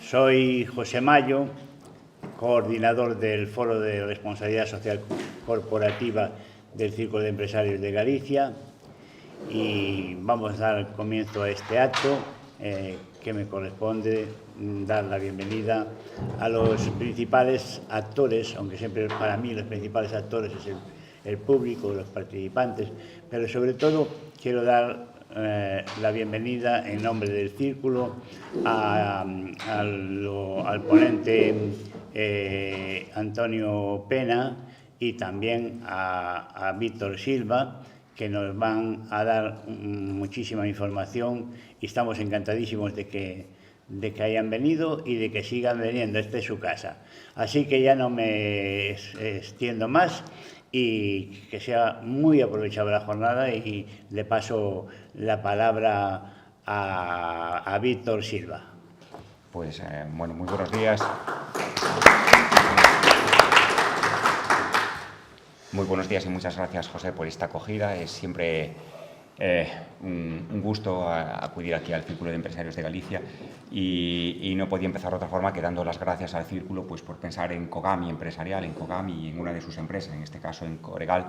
Soy José Mayo, coordinador del Foro de Responsabilidad Social Corporativa del Círculo de Empresarios de Galicia, y vamos a dar comienzo a este acto que me corresponde dar la bienvenida a los principales actores, aunque siempre para mí los principales actores es el público, los participantes, pero sobre todo quiero dar la bienvenida en nombre del Círculo al ponente Antonio Pena y también a Víctor Silva, que nos van a dar muchísima información, y estamos encantadísimos de que hayan venido y de que sigan viniendo. Esta es su casa. Así que ya no me extiendo más y que sea muy aprovechable la jornada, y le paso la palabra a Víctor Silva. Pues bueno, muy buenos días. Muy buenos días y muchas gracias, José, por esta acogida. Es siempre un gusto acudir aquí al Círculo de Empresarios de Galicia, y no podía empezar de otra forma que dando las gracias al Círculo pues, por pensar en Cogami empresarial, en Cogami y en una de sus empresas, en este caso en Coregal,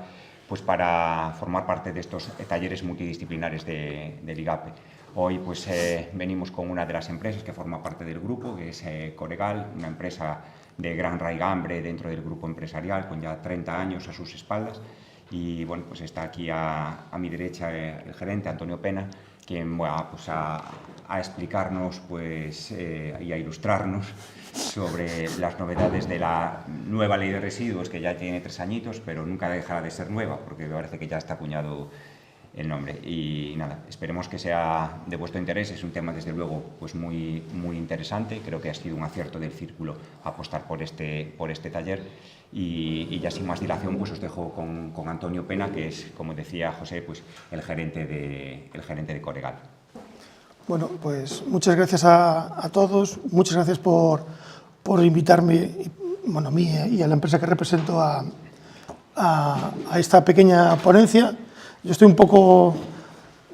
pues para formar parte de estos talleres multidisciplinares del IGAPE. Hoy pues venimos con una de las empresas que forma parte del grupo, que es Coregal, una empresa de gran raigambre dentro del grupo empresarial, con ya 30 años a sus espaldas. Y bueno, pues está aquí a mi derecha el gerente, Antonio Pena, quien va pues a explicarnos pues, y a ilustrarnos sobre las novedades de la nueva ley de residuos, que ya tiene 3 añitos, pero nunca dejará de ser nueva, porque me parece que ya está acuñado el nombre. Y nada, esperemos que sea de vuestro interés. Es un tema, desde luego, pues muy interesante. Creo que ha sido un acierto del Círculo apostar por este taller. Y ya sin más dilación, pues os dejo con Antonio Pena, que es, como decía José, pues el gerente de Coregal. Bueno, pues muchas gracias a todos. Muchas gracias por invitarme, bueno, a mí y a la empresa que represento a esta pequeña ponencia. Yo estoy un poco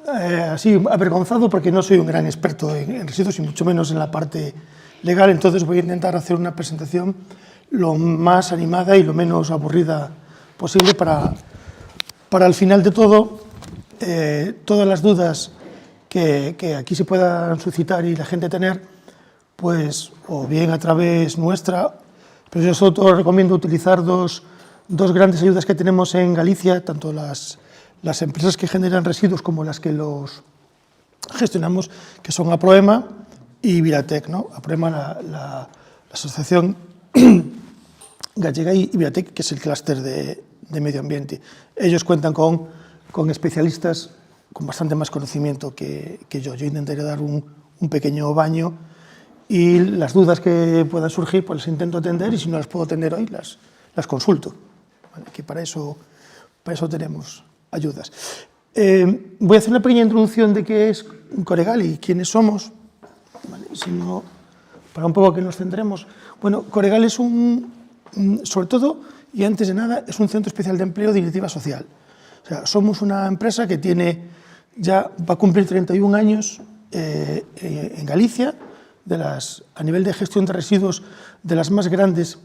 así avergonzado porque no soy un gran experto en residuos y mucho menos en la parte legal, entonces voy a intentar hacer una presentación lo más animada y lo menos aburrida posible para al final de todo todas las dudas que aquí se puedan suscitar y la gente tener, pues o bien a través nuestra, pero yo sobre todo recomiendo utilizar dos grandes ayudas que tenemos en Galicia, tanto las empresas que generan residuos como las que los gestionamos, que son Aproema y Viratec, ¿no? Aproema, la asociación gallega, y Viratec, que es el clúster de medio ambiente. Ellos cuentan con especialistas con bastante más conocimiento que yo. Yo intentaré dar un pequeño baño, y las dudas que puedan surgir pues las intento atender, y si no las puedo atender hoy las consulto, ¿vale? Que para eso tenemos ayudas. Voy a hacer una pequeña introducción de qué es Coregal y quiénes somos, ¿vale? Si no, para un poco que nos centremos. Bueno, Coregal es sobre todo y antes de nada, es un centro especial de empleo de iniciativa social. O sea, somos una empresa que va a cumplir 31 años en Galicia, a nivel de gestión de residuos, de las más grandes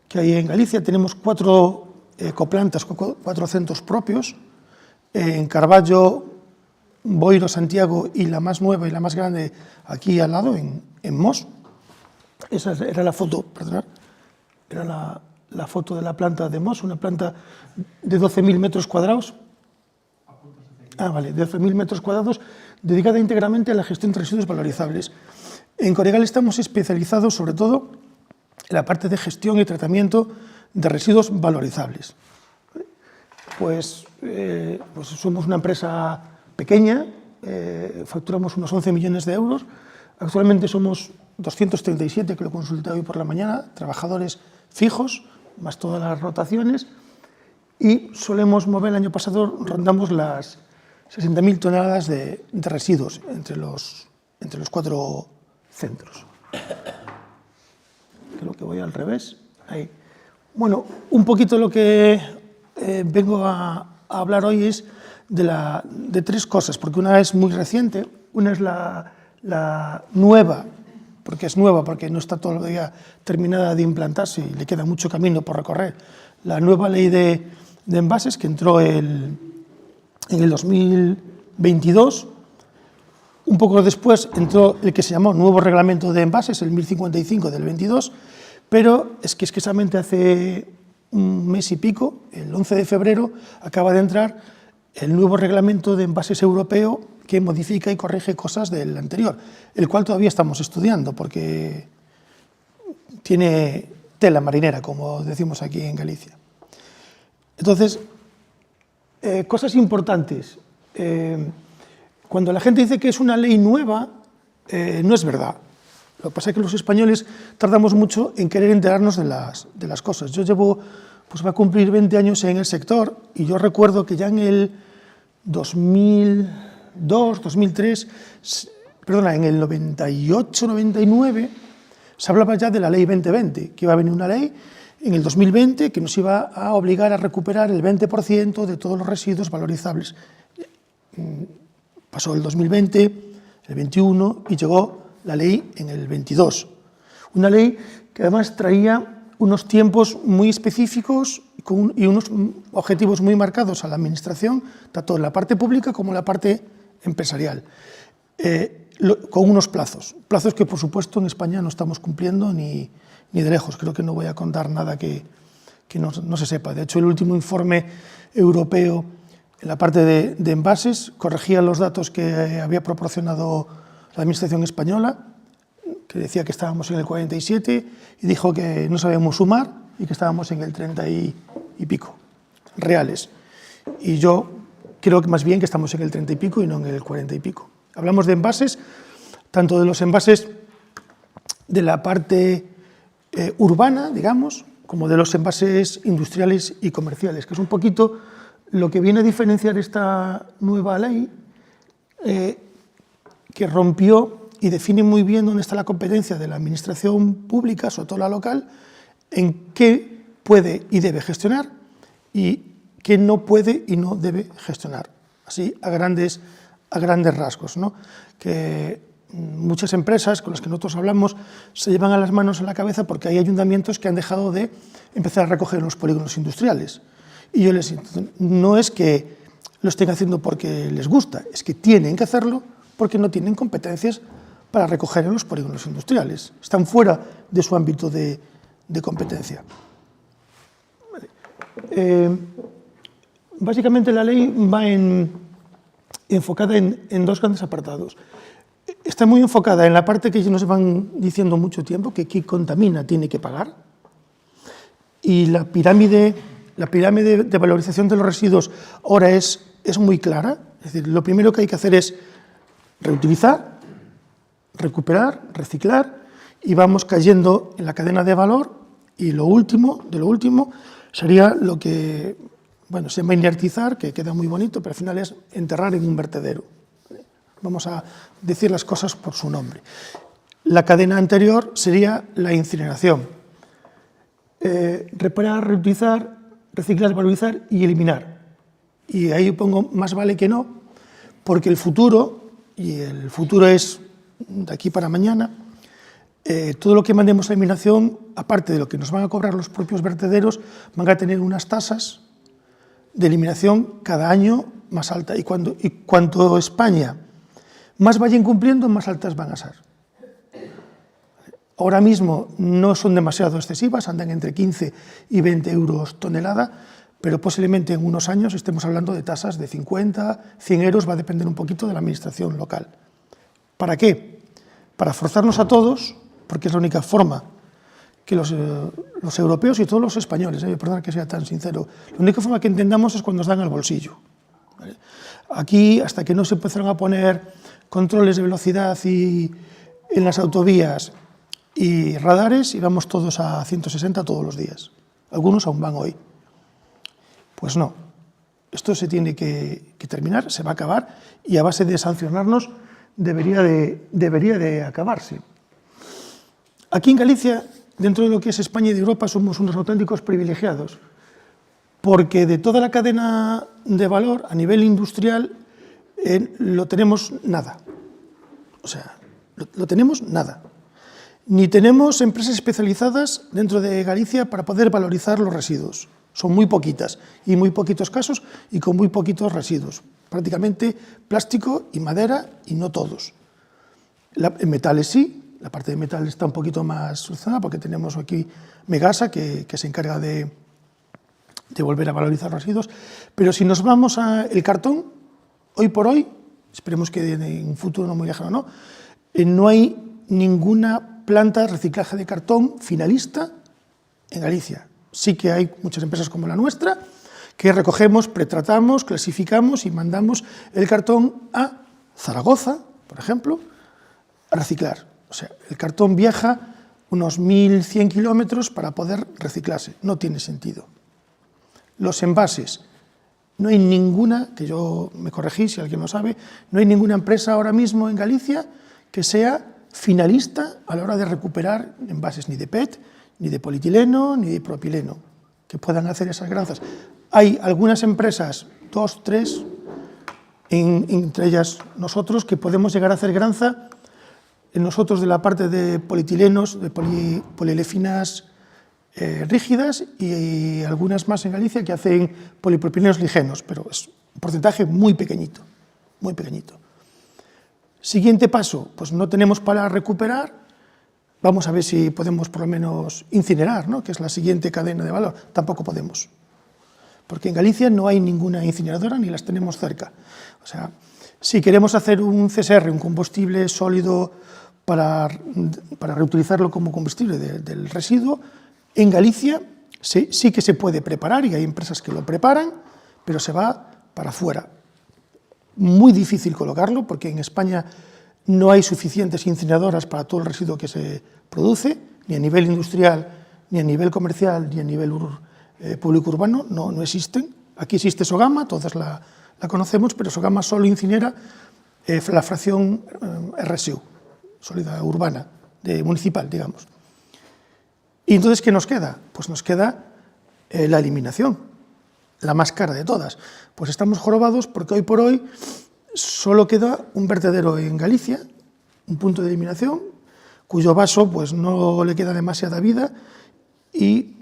que hay en Galicia. Tenemos 4 ecoplantas, 4 centros propios, en Carballo, Boiro, Santiago, y la más nueva y la más grande aquí al lado, en Mos. Esa era la foto, perdonad, era la foto de la planta de Mos, una planta de 12.000 metros cuadrados. Vale, de 12.000 metros cuadrados, dedicada íntegramente a la gestión de residuos valorizables. En Coregal estamos especializados sobre todo en la parte de gestión y tratamiento de residuos valorizables. Pues somos una empresa pequeña, facturamos unos 11 millones de euros. Actualmente somos 237, que lo consulté hoy por la mañana, trabajadores fijos, más todas las rotaciones, y solemos mover, el año pasado rondamos las 60.000 toneladas de residuos entre los 4 centros. Creo que voy al revés. Ahí. Bueno, un poquito lo que vengo a hablar hoy es de 3 cosas, porque una es muy reciente, una es la nueva porque es nueva, porque no está todavía terminada de implantarse y le queda mucho camino por recorrer, la nueva ley de envases que entró en el 2022. Un poco después entró el que se llamó Nuevo Reglamento de Envases, el 1055 del 22, pero es que escasamente hace un mes y pico, el 11 de febrero, acaba de entrar el nuevo Reglamento de Envases Europeo que modifica y corrige cosas del anterior, el cual todavía estamos estudiando porque tiene tela marinera, como decimos aquí en Galicia. Entonces, cosas importantes. Cuando la gente dice que es una ley nueva, no es verdad. Lo que pasa es que los españoles tardamos mucho en querer enterarnos de las cosas. Yo llevo, pues va a cumplir 20 años en el sector y yo recuerdo que ya en el 2002, 2003, perdona, en el 98, 99, se hablaba ya de la ley 2020, que iba a venir una ley en el 2020 que nos iba a obligar a recuperar el 20% de todos los residuos valorizables. Pasó el 2020, el 21 y llegó la ley en el 22. Una ley que además traía unos tiempos muy específicos y unos objetivos muy marcados a la administración, tanto en la parte pública como en la parte empresarial, con unos plazos que por supuesto en España no estamos cumpliendo ni de lejos. Creo que no voy a contar nada que no se sepa. De hecho, el último informe europeo en la parte de envases corregía los datos que había proporcionado la Administración española, que decía que estábamos en el 47 y dijo que no sabíamos sumar y que estábamos en el 30 y pico reales. Y yo creo que más bien que estamos en el 30 y pico y no en el 40 y pico. Hablamos de envases, tanto de los envases de la parte urbana, digamos, como de los envases industriales y comerciales, que es un poquito lo que viene a diferenciar esta nueva ley, que rompió y define muy bien dónde está la competencia de la administración pública, sobre todo la local, en qué puede y debe gestionar y qué no puede y no debe gestionar. Así, a grandes rasgos, ¿no? Que muchas empresas con las que nosotros hablamos se llevan a las manos a la cabeza porque hay ayuntamientos que han dejado de empezar a recoger los polígonos industriales. Y yo les digo, no es que lo estén haciendo porque les gusta, es que tienen que hacerlo porque no tienen competencias para recoger en los polígonos industriales. Están fuera de su ámbito de competencia. Vale. Básicamente la ley va enfocada en dos grandes apartados. Está muy enfocada en la parte que nos van diciendo mucho tiempo, que quien contamina tiene que pagar, y la pirámide de valorización de los residuos ahora es muy clara. Es decir, lo primero que hay que hacer es reutilizar, recuperar, reciclar, y vamos cayendo en la cadena de valor, y lo último sería lo que, bueno, se llama inertizar, que queda muy bonito, pero al final es enterrar en un vertedero. Vamos a decir las cosas por su nombre. La cadena anterior sería la incineración. Reparar, reutilizar, reciclar, valorizar y eliminar. Y ahí pongo más vale que no, porque el futuro, y el futuro es de aquí para mañana, todo lo que mandemos a eliminación, aparte de lo que nos van a cobrar los propios vertederos, van a tener unas tasas de eliminación cada año más alta. Y cuanto España más vaya incumpliendo, más altas van a ser. Ahora mismo no son demasiado excesivas, andan entre 15 y 20 euros tonelada, pero posiblemente en unos años estemos hablando de tasas de 50, 100 euros, va a depender un poquito de la administración local. ¿Para qué? Para forzarnos a todos, porque es la única forma que los europeos y todos los españoles, perdón que sea tan sincero, la única forma que entendamos es cuando nos dan al bolsillo. ¿Vale? Aquí, hasta que no se empezaron a poner controles de velocidad en las autovías y radares, íbamos todos a 160 todos los días. Algunos aún van hoy. Pues no. Esto se tiene que terminar, se va a acabar, y a base de sancionarnos debería de acabarse. Aquí en Galicia, dentro de lo que es España y de Europa, somos unos auténticos privilegiados, porque de toda la cadena de valor a nivel industrial lo tenemos nada. O sea, lo tenemos nada. ni tenemos empresas especializadas dentro de Galicia para poder valorizar los residuos. Son muy poquitas y muy poquitos casos y con muy poquitos residuos. Prácticamente plástico y madera y no todos. En metales sí, la parte de metal está un poquito más solucionada porque tenemos aquí Megasa que se encarga de volver a valorizar residuos. Pero si nos vamos al cartón, hoy por hoy, esperemos que en un futuro no muy lejano no hay ninguna planta de reciclaje de cartón finalista en Galicia. Sí que hay muchas empresas como la nuestra que recogemos, pretratamos, clasificamos y mandamos el cartón a Zaragoza, por ejemplo, a reciclar. O sea, el cartón viaja unos 1.100 kilómetros para poder reciclarse. No tiene sentido. Los envases. No hay ninguna, que yo me corregí si alguien lo sabe, no hay ninguna empresa ahora mismo en Galicia que sea finalista a la hora de recuperar envases ni de PET, ni de polietileno, ni de propileno, que puedan hacer esas granzas. Hay algunas empresas, 2, 3, entre ellas nosotros, que podemos llegar a hacer granza, nosotros de la parte de polietilenos, de polielefinas rígidas y algunas más en Galicia que hacen polipropilenos ligeros, pero es un porcentaje muy pequeñito, muy pequeñito. Siguiente paso, pues no tenemos para recuperar, vamos a ver si podemos por lo menos incinerar, ¿no? Que es la siguiente cadena de valor, tampoco podemos, porque en Galicia no hay ninguna incineradora ni las tenemos cerca. O sea, si queremos hacer un CSR, un combustible sólido para reutilizarlo como combustible del residuo, en Galicia sí que se puede preparar y hay empresas que lo preparan, pero se va para afuera. Muy difícil colocarlo porque en España no hay suficientes incineradoras para todo el residuo que se produce, ni a nivel industrial, ni a nivel comercial, ni a nivel público urbano, no existen. Aquí existe Sogama, todas la conocemos, pero Sogama solo incinera la fracción RSU, sólida urbana, municipal, digamos. Y entonces, ¿qué nos queda? Pues nos queda la eliminación, la más cara de todas. Pues estamos jorobados porque hoy por hoy solo queda un vertedero en Galicia, un punto de eliminación, cuyo vaso pues, no le queda demasiada vida y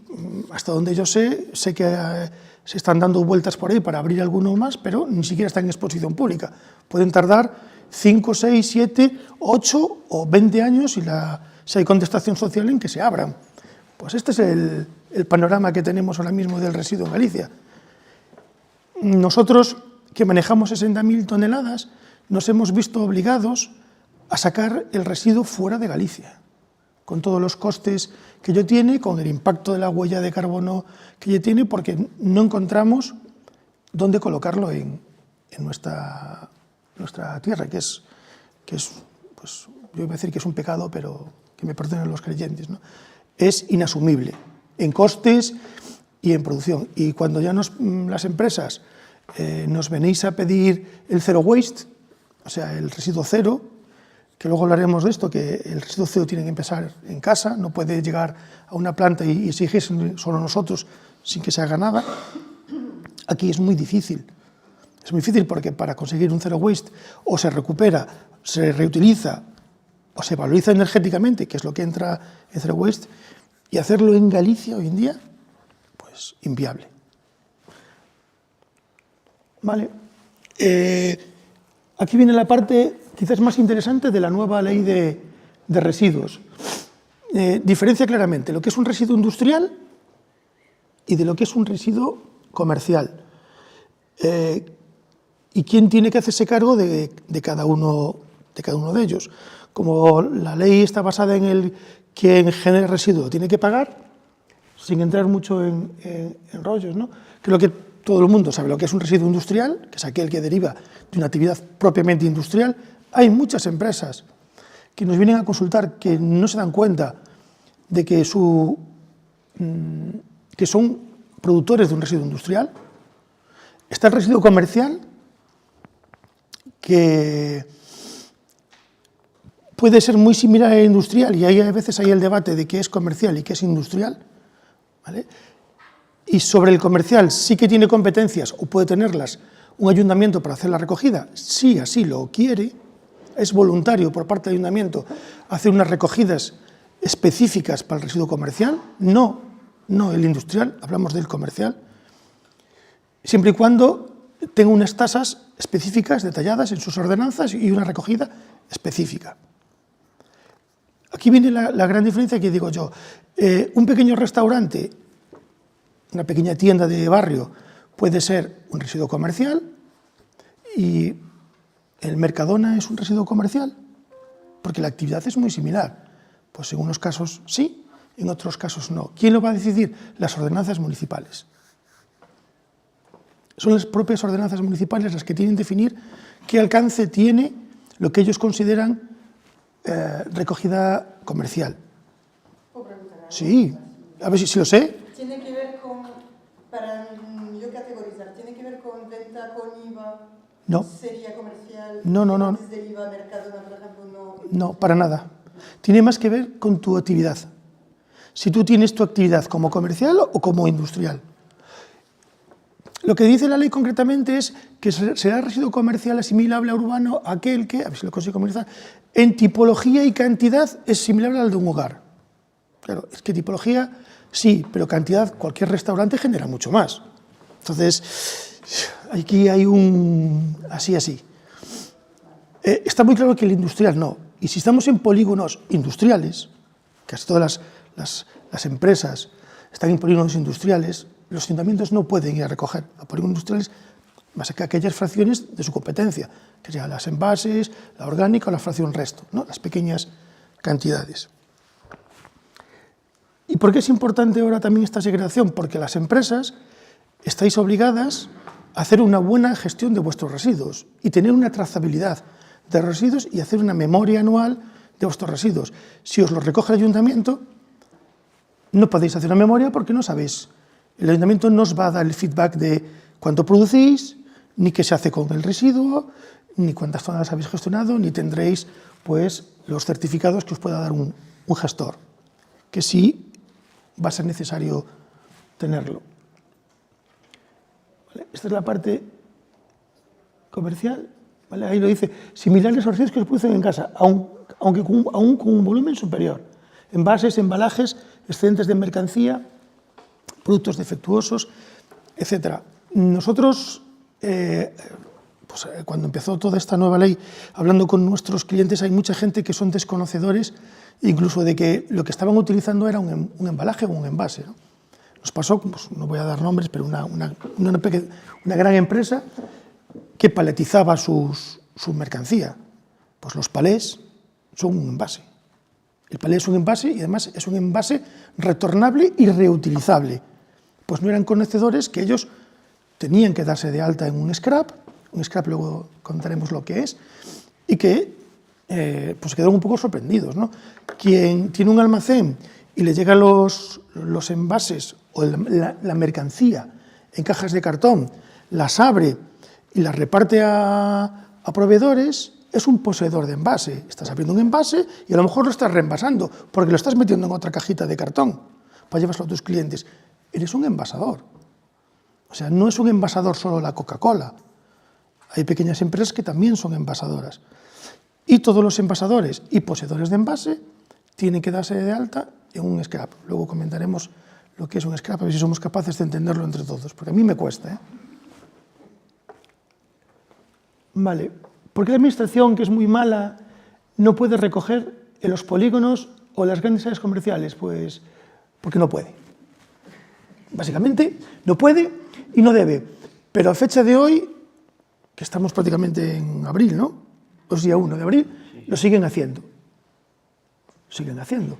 hasta donde yo sé que se están dando vueltas por ahí para abrir alguno más, pero ni siquiera está en exposición pública. Pueden tardar 5, 6, 7, 8 o 20 años si hay contestación social en que se abran. Pues este es el panorama que tenemos ahora mismo del residuo en Galicia. Nosotros, que manejamos 60.000 toneladas, nos hemos visto obligados a sacar el residuo fuera de Galicia, con todos los costes que ello tiene, con el impacto de la huella de carbono que ello tiene, porque no encontramos dónde colocarlo en nuestra tierra, que es pues, yo iba a decir que es un pecado, pero que me perdonen los creyentes, ¿no? Es inasumible en costes y en producción. Y cuando ya las empresas nos venís a pedir el zero waste, o sea, el residuo cero, que luego hablaremos de esto, que el residuo cero tiene que empezar en casa, no puede llegar a una planta y exigirse solo nosotros sin que se haga nada. Aquí es muy difícil. Es muy difícil porque para conseguir un zero waste o se recupera, se reutiliza o se valoriza energéticamente, que es lo que entra en zero waste, y hacerlo en Galicia hoy en día, pues inviable. Vale. Aquí viene la parte quizás más interesante de la nueva ley de residuos. Diferencia claramente lo que es un residuo industrial y de lo que es un residuo comercial. ¿Y quién tiene que hacerse cargo de cada uno de ellos? Como la ley está basada en el quien genera residuo tiene que pagar, sin entrar mucho en rollos, ¿no? Creo que todo el mundo sabe lo que es un residuo industrial, que es aquel que deriva de una actividad propiamente industrial. Hay muchas empresas que nos vienen a consultar que no se dan cuenta de que son productores de un residuo industrial. Está el residuo comercial, que puede ser muy similar al industrial, y ahí a veces hay el debate de qué es comercial y qué es industrial, ¿vale? Y sobre el comercial sí que tiene competencias, o puede tenerlas, un ayuntamiento para hacer la recogida, si así lo quiere, es voluntario por parte del ayuntamiento hacer unas recogidas específicas para el residuo comercial, no el industrial, hablamos del comercial, siempre y cuando tenga unas tasas específicas, detalladas en sus ordenanzas y una recogida específica. Aquí viene la gran diferencia que digo yo. Un pequeño restaurante, una pequeña tienda de barrio, puede ser un residuo comercial y el Mercadona es un residuo comercial, porque la actividad es muy similar. Pues en unos casos sí, en otros casos no. ¿Quién lo va a decidir? Las ordenanzas municipales. Son las propias ordenanzas municipales las que tienen que definir qué alcance tiene lo que ellos consideran recogida comercial. Sí, a ver si lo sé. Tiene que ver con, para yo categorizar, tiene que ver con venta con IVA. No. ¿Sería comercial? No. Antes del IVA, Mercadona, por ejemplo, no. No, para nada. Tiene más que ver con tu actividad. Si tú tienes tu actividad como comercial o como industrial. Lo que dice la ley concretamente es que será residuo comercial asimilable a urbano aquel que, a ver si lo consigo comercial, en tipología y cantidad es similar al de un hogar. Claro, es que tipología sí, pero cantidad, cualquier restaurante genera mucho más. Entonces, aquí hay un así. Está muy claro que el industrial no. Y si estamos en polígonos industriales, casi todas las empresas están en polígonos industriales, los ayuntamientos no pueden ir a recoger a polígonos industriales más que aquellas fracciones de su competencia, que sean las envases, la orgánica o la fracción resto, ¿no? Las pequeñas cantidades. ¿Y por qué es importante ahora también esta segregación? Porque las empresas estáis obligadas a hacer una buena gestión de vuestros residuos y tener una trazabilidad de residuos y hacer una memoria anual de vuestros residuos. Si os lo recoge el ayuntamiento, no podéis hacer una memoria porque no sabéis. El ayuntamiento no os va a dar el feedback de cuánto producís, ni qué se hace con el residuo, ni cuántas toneladas habéis gestionado, ni tendréis pues, los certificados que os pueda dar un gestor, que sí va a ser necesario tenerlo. ¿Vale? Esta es la parte comercial. ¿Vale? Ahí lo dice, similares a los residuos que se producen en casa, aún con un volumen superior. Envases, embalajes, excedentes de mercancía, productos defectuosos, etc. Nosotros, cuando empezó toda esta nueva ley, hablando con nuestros clientes, hay mucha gente que son desconocedores, incluso de que lo que estaban utilizando era un embalaje o un envase, ¿no? Nos pasó, pues, no voy a dar nombres, pero una gran empresa que paletizaba su mercancía. Pues los palés son un envase. El palé es un envase y además es un envase retornable y reutilizable. Pues no eran conocedores que ellos tenían que darse de alta en un scrap luego contaremos lo que es, y que pues quedaron un poco sorprendidos, ¿no? Quien tiene un almacén y le llegan los envases o la mercancía en cajas de cartón, las abre y las reparte a proveedores, es un poseedor de envase. Estás abriendo un envase y a lo mejor lo estás reenvasando porque lo estás metiendo en otra cajita de cartón para llevarlo a tus clientes. Eres un envasador. O sea, no es un envasador solo la Coca-Cola. Hay pequeñas empresas que también son envasadoras. Y todos los envasadores y poseedores de envase tienen que darse de alta en un scrap. Luego comentaremos lo que es un scrap, a ver si somos capaces de entenderlo entre todos, porque a mí me cuesta, ¿eh? Vale. ¿Por qué la administración, que es muy mala, no puede recoger en los polígonos o en las grandes áreas comerciales? Pues porque no puede. Básicamente, no puede y no debe. Pero a fecha de hoy, que estamos prácticamente en abril, ¿no? Pues día 1 de abril, lo siguen haciendo. Siguen haciendo.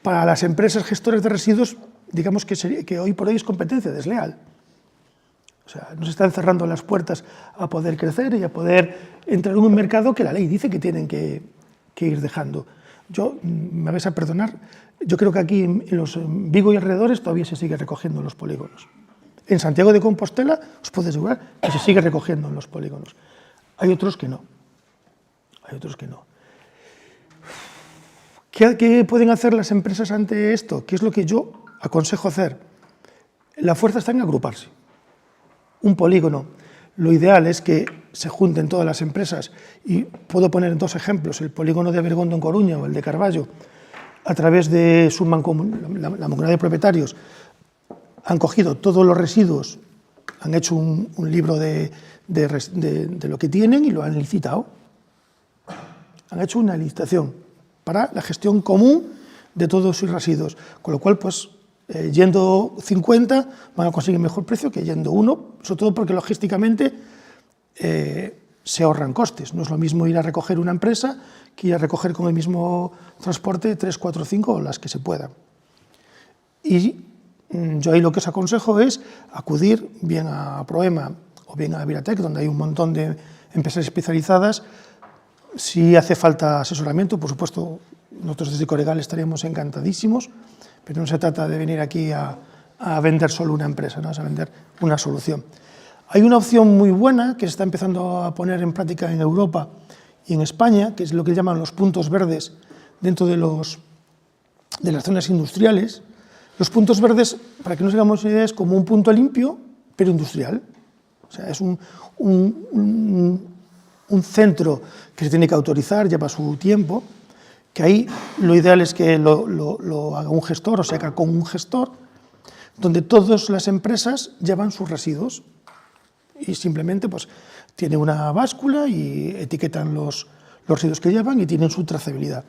Para las empresas gestoras de residuos, digamos que hoy por hoy es competencia desleal. O sea, nos están cerrando las puertas a poder crecer y a poder entrar en un mercado que la ley dice que tienen que ir dejando. Yo, me vais a perdonar, yo creo que aquí en Vigo y alrededores todavía se sigue recogiendo en los polígonos. En Santiago de Compostela os puedo asegurar que se sigue recogiendo en los polígonos. Hay otros que no. Hay otros que no. ¿Qué pueden hacer las empresas ante esto? ¿Qué es lo que yo aconsejo hacer? La fuerza está en agruparse. Un polígono, lo ideal es que se junten todas las empresas, y puedo poner dos ejemplos, el polígono de Abergondo en Coruña o el de Carballo. a través de su la mancomunidad de propietarios, han cogido todos los residuos, han hecho un libro de lo que tienen y lo han licitado. Han hecho una licitación para la gestión común de todos sus residuos, con lo cual, pues, yendo 50 van a conseguir mejor precio que yendo uno, sobre todo porque logísticamente se ahorran costes. No es lo mismo ir a recoger una empresa que ir a recoger con el mismo transporte 3, 4, 5 o las que se puedan. Y yo ahí lo que os aconsejo es acudir bien a Proema o bien a Viratec, donde hay un montón de empresas especializadas. Si hace falta asesoramiento, por supuesto, nosotros desde Coregal estaríamos encantadísimos, pero no se trata de venir aquí a vender solo una empresa, ¿no? Es a vender una solución. Hay una opción muy buena que se está empezando a poner en práctica en Europa y en España, que es lo que llaman los puntos verdes dentro de las zonas industriales. Los puntos verdes, para que nos hagamos una idea, es como un punto limpio, pero industrial. O sea, es un centro que se tiene que autorizar, lleva su tiempo, que ahí lo ideal es que lo haga un gestor o se haga con un gestor, donde todas las empresas llevan sus residuos y simplemente, pues, tiene una báscula y etiquetan los residuos que llevan y tienen su trazabilidad.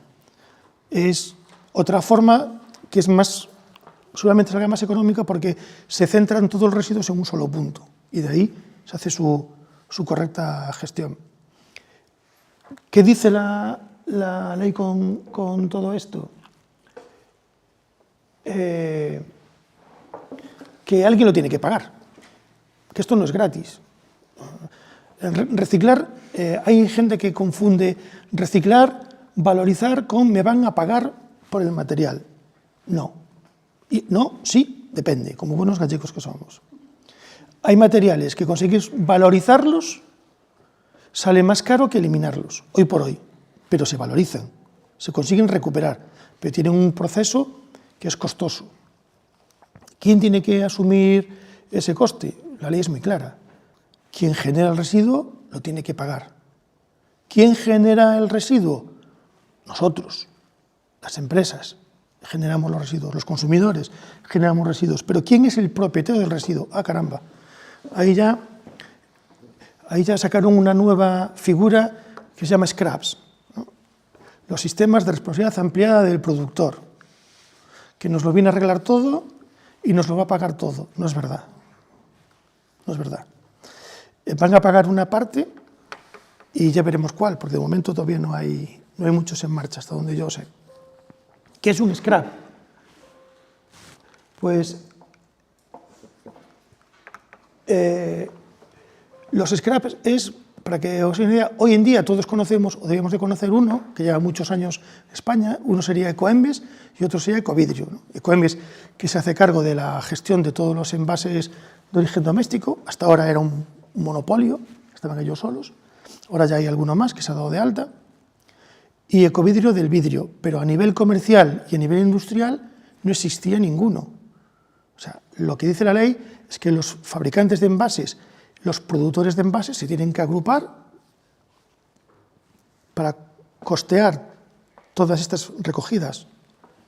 Es otra forma que es más, seguramente salga más económica porque se centran todos los residuos en un solo punto y de ahí se hace su correcta gestión. ¿Qué dice la ley con todo esto? Que alguien lo tiene que pagar, que esto no es gratis. Reciclar, hay gente que confunde reciclar, valorizar con me van a pagar por el material. No. Y no, sí, depende, como buenos gallegos que somos. Hay materiales que conseguir valorizarlos sale más caro que eliminarlos, hoy por hoy, pero se valorizan, se consiguen recuperar, pero tienen un proceso que es costoso. ¿Quién tiene que asumir ese coste? La ley es muy clara. Quien genera el residuo lo tiene que pagar. ¿Quién genera el residuo? Nosotros, las empresas, generamos los residuos, los consumidores generamos residuos, pero ¿quién es el propietario del residuo? Ah, caramba, ahí ya sacaron una nueva figura que se llama scraps, ¿no? Los sistemas de responsabilidad ampliada del productor, que nos lo viene a arreglar todo y nos lo va a pagar todo. No es verdad. No es verdad. Van a pagar una parte y ya veremos cuál, porque de momento todavía no hay muchos en marcha, hasta donde yo sé. ¿Qué es un scrap? Pues los scraps es, para que os hagáis una idea, hoy en día todos conocemos, o debemos de conocer uno, que lleva muchos años en España, uno sería Ecoembes y otro sería Ecovidrio, ¿no? Ecoembes, que se hace cargo de la gestión de todos los envases de origen doméstico, hasta ahora era un monopolio, estaban ellos solos, ahora ya hay alguno más que se ha dado de alta, y Ecovidrio del vidrio, pero a nivel comercial y a nivel industrial no existía ninguno. O sea, lo que dice la ley es que los fabricantes de envases, los productores de envases se tienen que agrupar para costear todas estas recogidas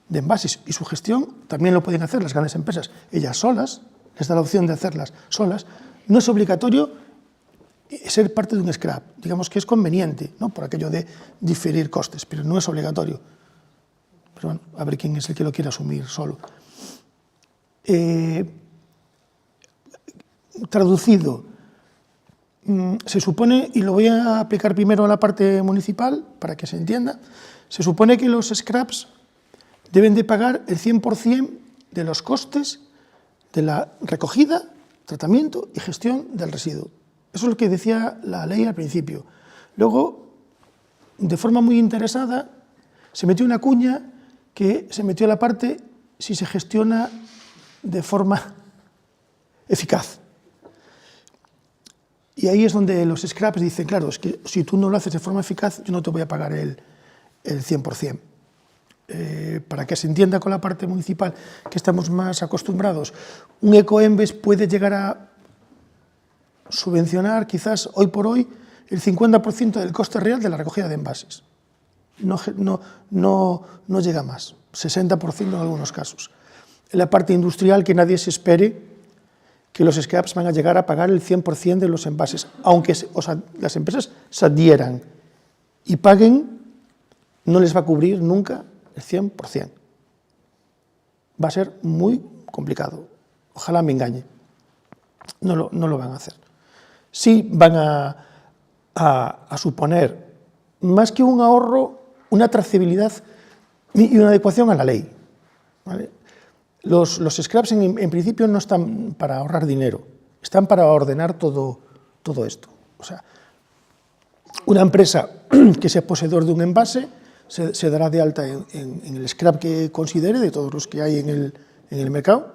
de envases y su gestión. También lo pueden hacer las grandes empresas, ellas solas, les da la opción de hacerlas solas. No es obligatorio ser parte de un scrap, digamos que es conveniente, ¿no?, por aquello de diferir costes, pero no es obligatorio. Pero bueno, a ver quién es el que lo quiere asumir solo. Traducido, se supone, y lo voy a aplicar primero a la parte municipal para que se entienda, se supone que los scraps deben de pagar el 100% de los costes de la recogida, tratamiento y gestión del residuo. Eso es lo que decía la ley al principio. Luego, de forma muy interesada, se metió una cuña que se metió a la parte si se gestiona de forma eficaz. Y ahí es donde los scraps dicen, claro, es que si tú no lo haces de forma eficaz, yo no te voy a pagar el 100%. Para que se entienda con la parte municipal, que estamos más acostumbrados, un Ecoembes puede llegar a subvencionar quizás hoy por hoy el 50% del coste real de la recogida de envases. no llega más, 60% en algunos casos. En la parte industrial, que nadie se espere que los scraps van a llegar a pagar el 100% de los envases, aunque las empresas se adhieran y paguen, no les va a cubrir nunca el 100%. Va a ser muy complicado. Ojalá me engañe. No lo van a hacer. Sí van a suponer, más que un ahorro, una trazabilidad y una adecuación a la ley, ¿vale? Los scraps en principio no están para ahorrar dinero, están para ordenar todo esto. O sea, una empresa que sea poseedor de un envase se dará de alta en el scrap que considere, de todos los que hay en el mercado,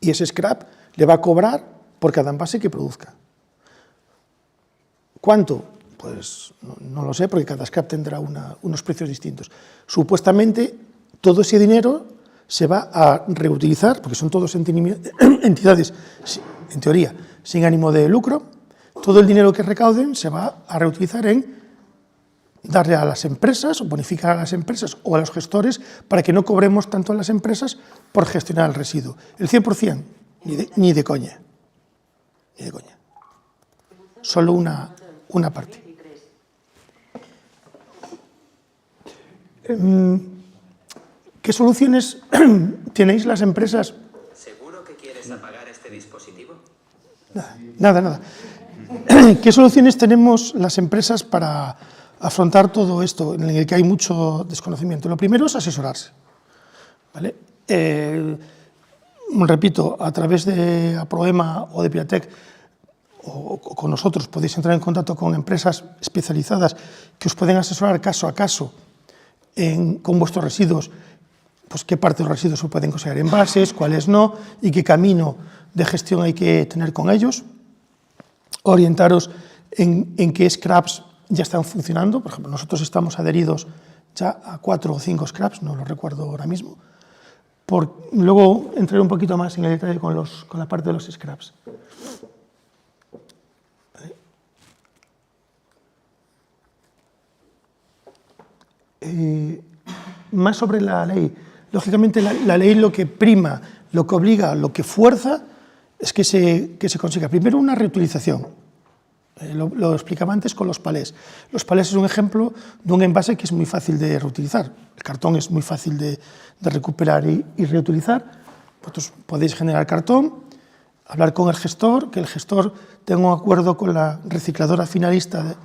y ese scrap le va a cobrar por cada envase que produzca. ¿Cuánto? Pues no lo sé, porque cada scrap tendrá unos precios distintos. Supuestamente, todo ese dinero se va a reutilizar, porque son todos entidades, en teoría, sin ánimo de lucro. Todo el dinero que recauden se va a reutilizar en darle a las empresas, o bonificar a las empresas o a los gestores, para que no cobremos tanto a las empresas por gestionar el residuo. El 100%, ni de coña. Ni de coña. Solo una parte. ¿Qué soluciones tenéis las empresas? ¿Seguro que quieres apagar este dispositivo? Nada. ¿Qué soluciones tenemos las empresas para afrontar todo esto en el que hay mucho desconocimiento? Lo primero es asesorarse, ¿vale? Repito, a través de Aproema o de Piatec o con nosotros podéis entrar en contacto con empresas especializadas que os pueden asesorar caso a caso con vuestros residuos, pues qué parte de los residuos se pueden considerar envases, cuáles no, y qué camino de gestión hay que tener con ellos. Orientaros en qué scraps ya están funcionando. Por ejemplo, nosotros estamos adheridos ya a 4 o 5 scraps, no lo recuerdo ahora mismo. Luego entraré un poquito más en el detalle con la parte de los scraps. Más sobre la ley. Lógicamente, la ley lo que prima, lo que obliga, lo que fuerza es que se consiga primero una reutilización. Lo explicaba antes con los palés. Los palés es un ejemplo de un envase que es muy fácil de reutilizar. El cartón es muy fácil de recuperar y reutilizar. Vosotros podéis generar cartón, hablar con el gestor, que el gestor tenga un acuerdo con la recicladora finalista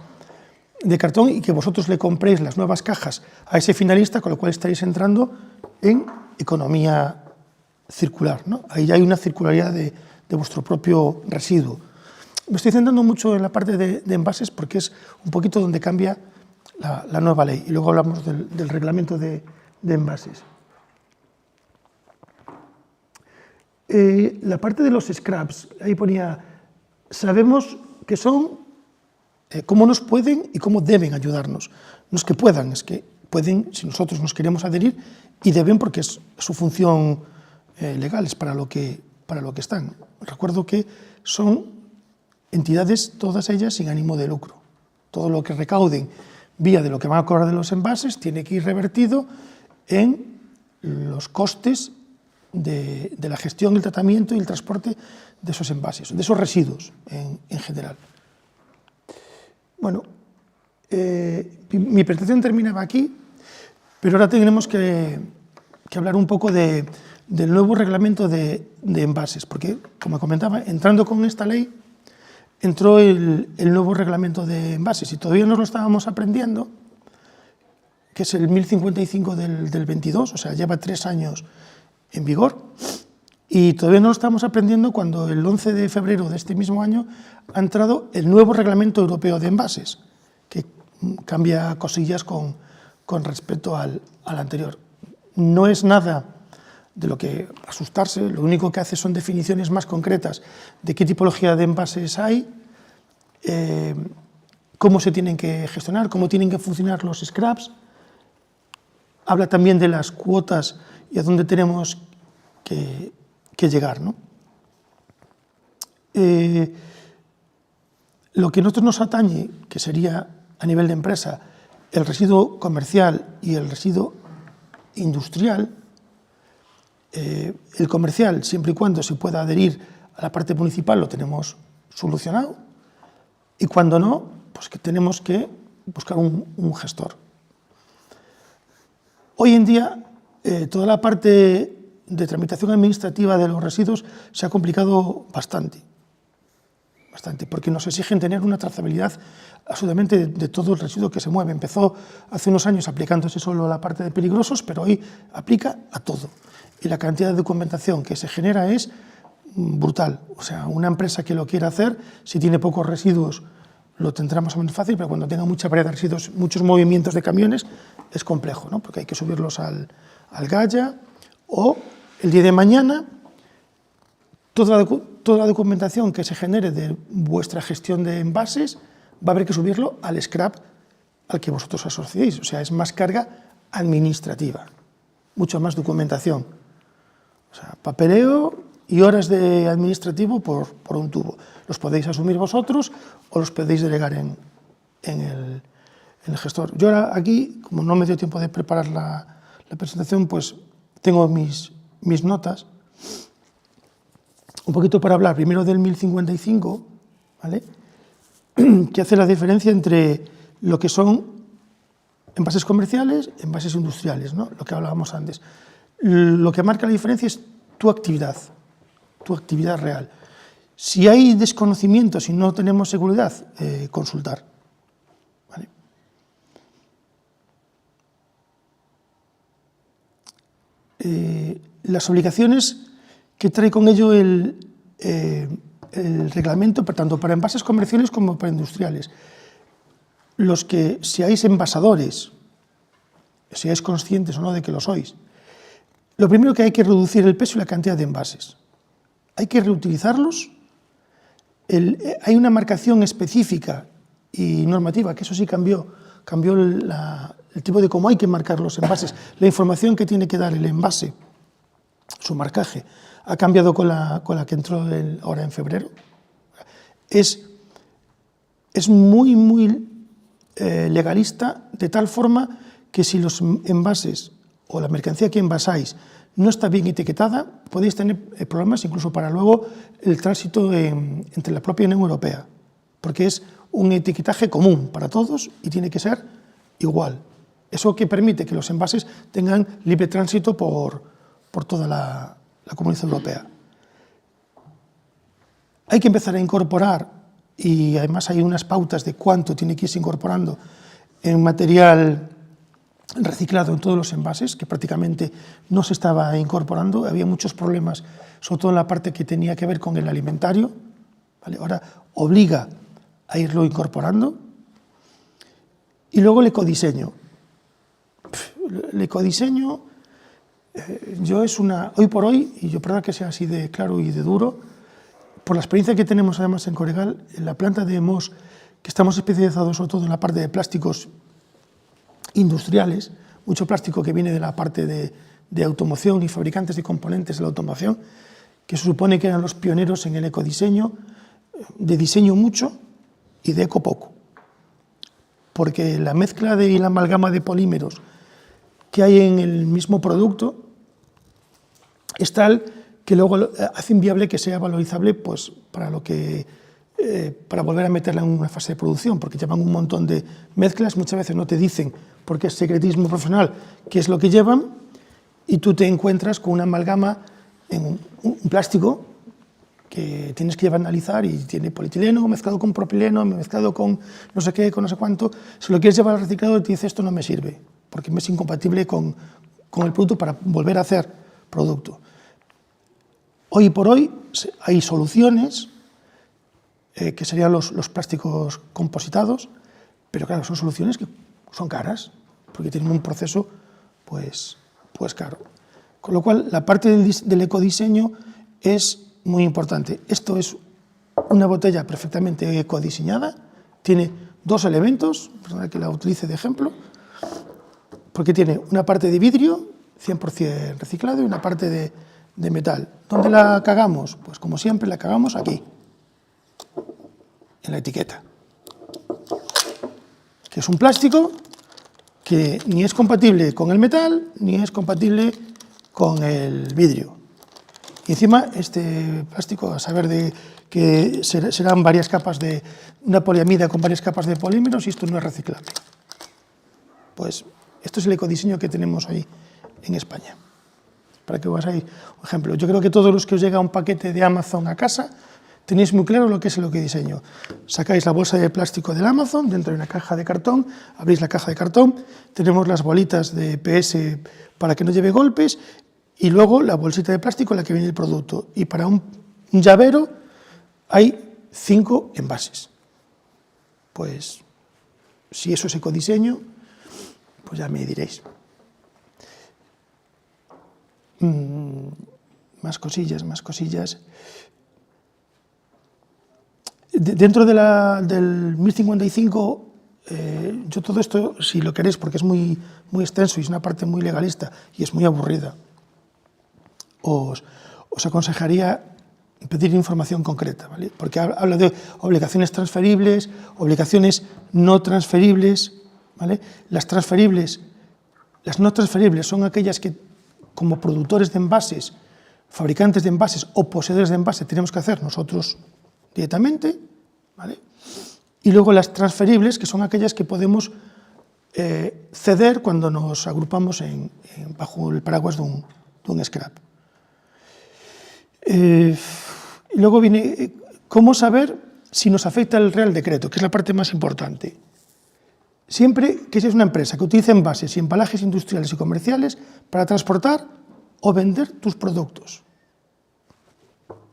de cartón y que vosotros le compréis las nuevas cajas a ese finalista, con lo cual estaréis entrando en economía circular, ¿no? Ahí ya hay una circularidad de vuestro propio residuo. Me estoy centrando mucho en la parte de envases porque es un poquito donde cambia la nueva ley, y luego hablamos del reglamento de envases. La parte de los scraps, ahí ponía, sabemos que son, cómo nos pueden y cómo deben ayudarnos. No es que puedan, es que pueden si nosotros nos queremos adherir, y deben porque es su función legal, es para lo que están. Recuerdo que son entidades, todas ellas sin ánimo de lucro. Todo lo que recauden vía de lo que van a cobrar de los envases tiene que ir revertido en los costes de la gestión, el tratamiento y el transporte de esos envases, de esos residuos en general. Bueno, mi presentación terminaba aquí, pero ahora tenemos que hablar un poco del nuevo reglamento de envases, porque, como comentaba, entrando con esta ley, entró el nuevo reglamento de envases y todavía no lo estábamos aprendiendo, que es el 1055 del 22, o sea, lleva 3 años en vigor, y todavía no lo estamos aprendiendo cuando el 11 de febrero de este mismo año ha entrado el nuevo reglamento europeo de envases, que cambia cosillas con respecto al anterior. No es nada de lo que asustarse, lo único que hace son definiciones más concretas de qué tipología de envases hay, cómo se tienen que gestionar, cómo tienen que funcionar los scraps. Habla también de las cuotas y a dónde tenemos que llegar, ¿no? Lo que a nosotros nos atañe, que sería a nivel de empresa el residuo comercial y el residuo industrial. El comercial, siempre y cuando se pueda adherir a la parte municipal, lo tenemos solucionado, y cuando no, pues que tenemos que buscar un gestor. Hoy en día, toda la parte de tramitación administrativa de los residuos se ha complicado bastante, porque nos exigen tener una trazabilidad absolutamente de todo el residuo que se mueve. Empezó hace unos años aplicándose solo a la parte de peligrosos, pero hoy aplica a todo. Y la cantidad de documentación que se genera es brutal. O sea, una empresa que lo quiera hacer, si tiene pocos residuos, lo tendrá más o menos fácil, pero cuando tenga mucha variedad de residuos, muchos movimientos de camiones, es complejo, ¿no? Porque hay que subirlos al Gaya, o el día de mañana, toda la documentación que se genere de vuestra gestión de envases, va a haber que subirlo al scrap al que vosotros asociéis. O sea, es más carga administrativa, mucho más documentación. O sea, papeleo y horas de administrativo por un tubo. Los podéis asumir vosotros o los podéis delegar en el gestor. Yo ahora aquí, como no me dio tiempo de preparar la presentación, pues tengo mis notas, un poquito para hablar primero del 1055, ¿vale? Que hace la diferencia entre lo que son envases comerciales y envases industriales, ¿no? Lo que hablábamos antes. Lo que marca la diferencia es tu actividad real. Si hay desconocimiento, si no tenemos seguridad, consultar. ¿Vale? Las obligaciones que trae con ello el reglamento, tanto para envases comerciales como para industriales. Los que seáis envasadores, seáis conscientes o no de que lo sois, lo primero que hay que reducir el peso y la cantidad de envases. Hay que reutilizarlos. Hay una marcación específica y normativa, que eso sí cambió el tipo de cómo hay que marcar los envases. La información que tiene que dar el envase, su marcaje, ha cambiado con la que entró ahora en febrero. Es muy legalista, de tal forma que si los envases o la mercancía que envasáis no está bien etiquetada, podéis tener problemas incluso para luego el tránsito entre la propia Unión Europea, porque es un etiquetaje común para todos y tiene que ser igual. Eso que permite que los envases tengan libre tránsito por toda la Comunidad Europea. Hay que empezar a incorporar, y además hay unas pautas de cuánto tiene que irse incorporando en material reciclado en todos los envases, que prácticamente no se estaba incorporando. Había muchos problemas, sobre todo en la parte que tenía que ver con el alimentario, ¿vale? Ahora obliga a irlo incorporando. Y luego el ecodiseño. El ecodiseño, hoy por hoy, y yo perdón que sea así de claro y de duro, por la experiencia que tenemos además en Coregal, en la planta de Mos, que estamos especializados sobre todo en la parte de plásticos industriales, mucho plástico que viene de la parte de automoción y fabricantes de componentes de la automoción, que se supone que eran los pioneros en el ecodiseño, de diseño mucho y de eco poco. Porque la mezcla y la amalgama de polímeros que hay en el mismo producto es tal que luego hace inviable que sea valorizable, pues, para volver a meterla en una fase de producción, porque llevan un montón de mezclas, muchas veces no te dicen, porque es secretismo profesional, qué es lo que llevan, y tú te encuentras con una amalgama en un plástico que tienes que llevar a analizar y tiene polietileno mezclado con propileno, mezclado con no sé qué, con no sé cuánto. Si lo quieres llevar al reciclador, te dice esto no me sirve, porque me es incompatible con el producto para volver a hacer producto. Hoy por hoy hay soluciones que serían los plásticos compositados, pero claro, son soluciones que son caras, porque tienen un proceso pues caro. Con lo cual, la parte del ecodiseño es muy importante. Esto es una botella perfectamente ecodiseñada, tiene dos elementos, perdona que la utilice de ejemplo, porque tiene una parte de vidrio, 100% reciclado, y una parte de metal. ¿Dónde la cagamos? Pues como siempre la cagamos aquí, en la etiqueta, que es un plástico que ni es compatible con el metal ni es compatible con el vidrio. Y encima este plástico, a saber de que serán varias capas de una poliamida con varias capas de polímeros, y esto no es reciclable. Pues esto es el ecodiseño que tenemos hoy en España. Para que os hagáis un ejemplo, yo creo que todos los que os llega un paquete de Amazon a casa tenéis muy claro lo que es el ecodiseño. Sacáis la bolsa de plástico del Amazon, dentro de una caja de cartón, abrís la caja de cartón, tenemos las bolitas de PS para que no lleve golpes, y luego la bolsita de plástico en la que viene el producto. Y para un llavero hay 5 envases. Pues si eso es ecodiseño, pues ya me diréis. Más cosillas, más cosillas. Dentro del 1055, yo todo esto, si lo queréis, porque es muy extenso y es una parte muy legalista y es muy aburrida, os aconsejaría pedir información concreta, ¿vale? Porque habla de obligaciones transferibles, obligaciones no transferibles, ¿vale? Las no transferibles son aquellas que, como productores de envases, fabricantes de envases o poseedores de envases, tenemos que hacer nosotros directamente, ¿vale? Y luego las transferibles, que son aquellas que podemos ceder cuando nos agrupamos bajo el paraguas de un scrap. Y luego viene cómo saber si nos afecta el Real Decreto, que es la parte más importante. Siempre que seas una empresa que utilice envases y embalajes industriales y comerciales para transportar o vender tus productos.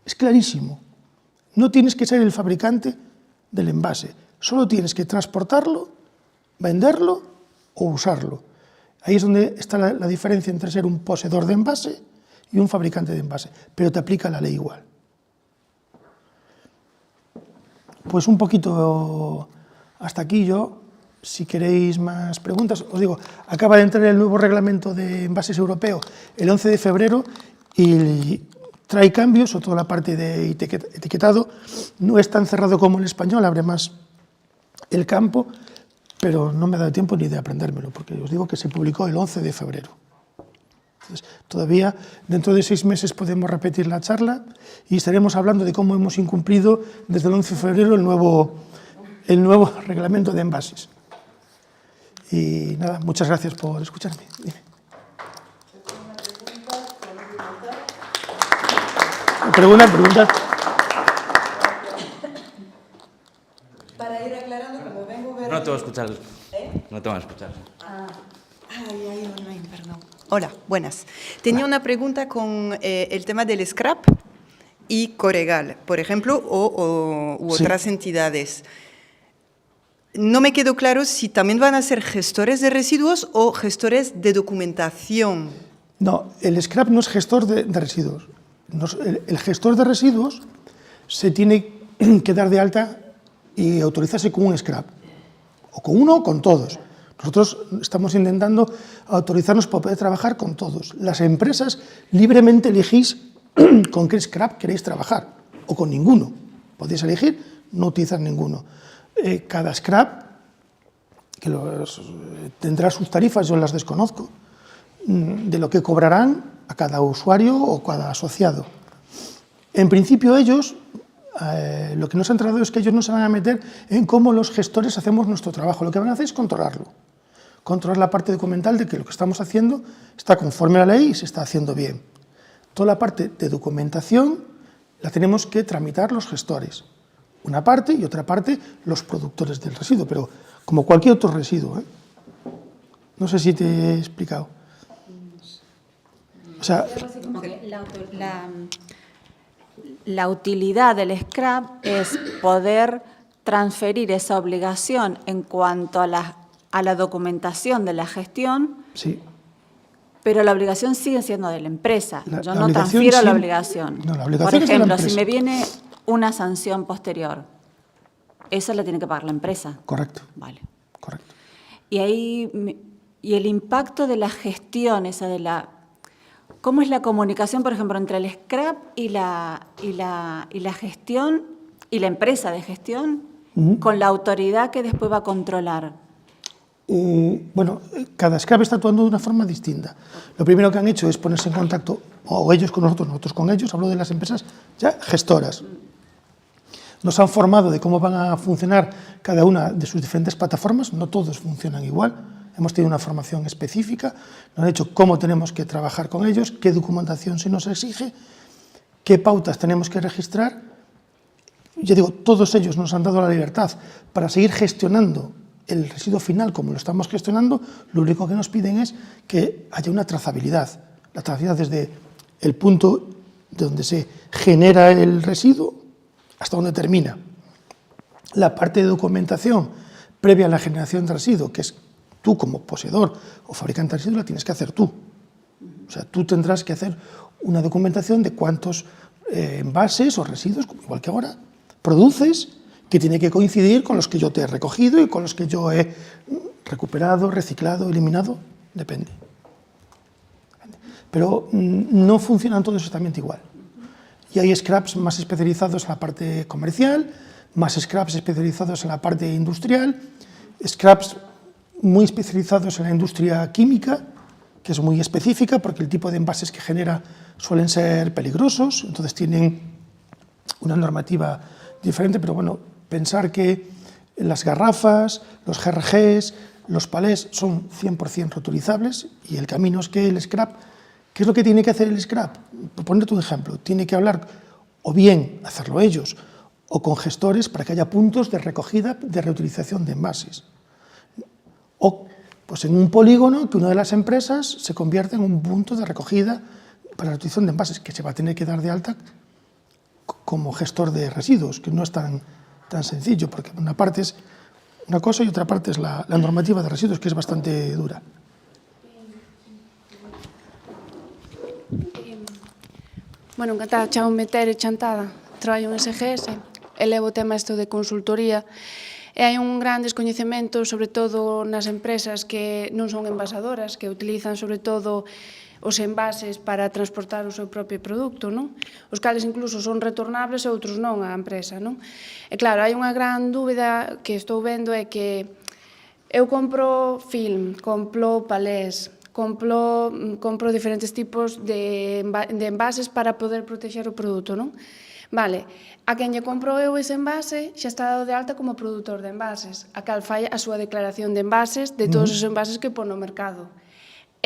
Es clarísimo. No tienes que ser el fabricante del envase, solo tienes que transportarlo, venderlo o usarlo. Ahí es donde está la diferencia entre ser un poseedor de envase y un fabricante de envase, pero te aplica la ley igual. Pues un poquito hasta aquí yo. Si queréis más preguntas, os digo, acaba de entrar el nuevo reglamento de envases europeo el 11 de febrero y trae cambios, sobre todo la parte de etiquetado. No es tan cerrado como el español, abre más el campo, pero no me ha dado tiempo ni de aprendérmelo, porque os digo que se publicó el 11 de febrero. Entonces, todavía dentro de 6 meses podemos repetir la charla y estaremos hablando de cómo hemos incumplido desde el 11 de febrero el nuevo reglamento de envases. Y nada, muchas gracias por escucharme. Dime. Pregunta. Para ir aclarando, como vengo a ver... No te voy a escuchar. No te voy a escuchar. Ay, online, perdón. Hola, buenas. Tenía una pregunta con el tema del scrap y Corregal, por ejemplo, u otras entidades. No me quedó claro si también van a ser gestores de residuos o gestores de documentación. No, el scrap no es gestor de residuos. El gestor de residuos se tiene que dar de alta y autorizarse con un scrap, o con uno o con todos. Nosotros estamos intentando autorizarnos para poder trabajar con todos. Las empresas libremente elegís con qué scrap queréis trabajar, o con ninguno. Podéis elegir no utilizar ninguno. Cada scrap que tendrá sus tarifas, yo las desconozco, de lo que cobrarán a cada usuario o cada asociado. En principio ellos, lo que nos han trasladado es que ellos no se van a meter en cómo los gestores hacemos nuestro trabajo. Lo que van a hacer es controlarlo. Controlar la parte documental de que lo que estamos haciendo está conforme a la ley y se está haciendo bien. Toda la parte de documentación la tenemos que tramitar los gestores. Una parte y otra parte los productores del residuo, pero como cualquier otro residuo, ¿eh? No sé si te he explicado. O sea, como que la utilidad del scrap es poder transferir esa obligación en cuanto a la documentación de la gestión, sí. pero la obligación sigue siendo de la empresa. Yo La no obligación transfiero la siempre- obligación. No, la Por obligación es de la ejemplo, si empresa. me viene una sanción posterior, esa la tiene que pagar la empresa. Correcto, Vale. correcto. Y el impacto de la gestión, esa de la... ¿Cómo es la comunicación, por ejemplo, entre el scrap y la gestión y la empresa de gestión con la autoridad que después va a controlar? Bueno, cada scrap está actuando de una forma distinta. Lo primero que han hecho es ponerse en contacto, o ellos con nosotros, nosotros con ellos, hablo de las empresas ya gestoras. Nos han formado de cómo van a funcionar cada una de sus diferentes plataformas, no todos funcionan igual, hemos tenido una formación específica, nos han dicho cómo tenemos que trabajar con ellos, qué documentación se nos exige, qué pautas tenemos que registrar. Yo digo, todos ellos nos han dado la libertad para seguir gestionando el residuo final como lo estamos gestionando. Lo único que nos piden es que haya una trazabilidad. La trazabilidad desde el punto donde se genera el residuo hasta donde termina. La parte de documentación previa a la generación de residuo, que es tú como poseedor o fabricante de residuo, la tienes que hacer tú. O sea, tú tendrás que hacer una documentación de cuántos envases o residuos, igual que ahora, produces, que tiene que coincidir con los que yo te he recogido y con los que yo he recuperado, reciclado, eliminado, depende. Pero no funcionan todos exactamente igual. Y hay scraps más especializados en la parte comercial, más scraps especializados en la parte industrial, scraps muy especializados en la industria química, que es muy específica porque el tipo de envases que genera suelen ser peligrosos, entonces tienen una normativa diferente, pero bueno, pensar que las garrafas, los GRGs, los palés son 100% reutilizables y el camino es que el scrap, ¿qué es lo que tiene que hacer el scrap? Por ponerte un ejemplo, tiene que hablar o bien hacerlo ellos o con gestores para que haya puntos de recogida de reutilización de envases. O pues en un polígono que una de las empresas se convierta en un punto de recogida para la reutilización de envases que se va a tener que dar de alta como gestor de residuos, que no es tan sencillo, porque una parte es una cosa y otra parte es la normativa de residuos, que es bastante dura. Bueno, encantada, chamo-me Tere Chantada, traballo en SGS, e levo o tema isto de consultoría, e hai un gran descoñecemento, sobre todo nas empresas que non son envasadoras, que utilizan sobre todo os envases para transportar o seu propio produto, non? Os cales incluso son retornables e outros non á empresa, non? E claro, hai unha gran dúbida que estou vendo é que eu compro film, compro palés, compro diferentes tipos de envases para poder protexer o produto, non? Vale, a quen lle compro eu ese envase xa está dado de alta como produtor de envases, a cal fai a súa declaración de envases de todos os envases que pon no mercado.